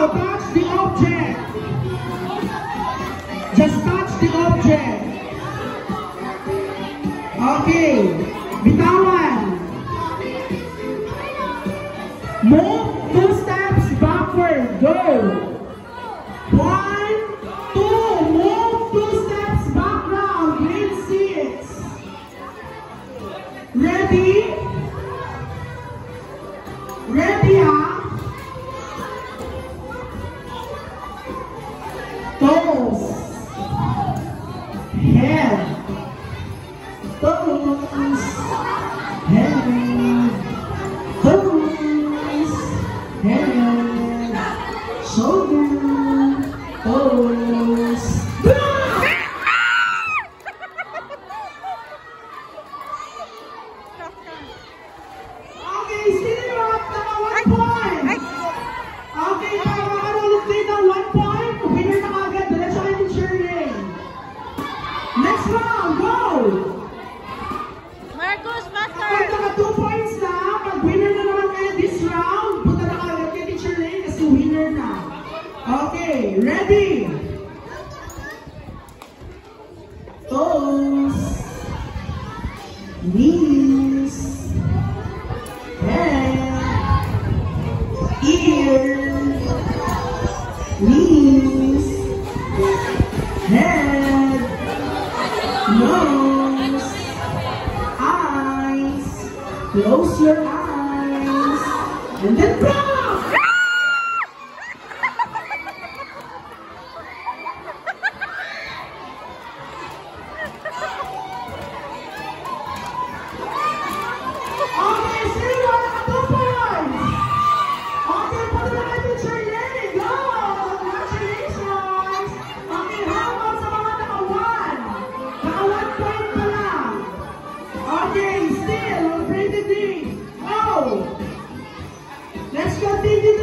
Now, touch the object. Just touch the object. Okay. Bitawan. Move 2 steps backward. Go. 1, 2. Move 2 steps background. Green seats. Ready? Ready, ha? Toes. Head. Toes. Head. Toes. Head. Shoulder. Toes. Okay, sino up na 1 point? Okay, para makarulog din ng 1 point. Winner na agad. Diretso kayo ni Shirley. Next round, go! Marcos, master! Kapag naka 2 points na, pag winner na naman kayo this round, punta na agad kay Teacher Lane kasi winner na. Okay, ready? Toes. Knees. Head. Ear. Knees. Head. Nose. Eyes. Close your eyes. And then block! Okay, sino naka 2 points? Okay, pati na kayo Teacher Lenny. Go! Congratulations! Okay, how about sa mga naka 1? Naka 1 point pa lang. Okay, still, we're ready. Go! Let's continue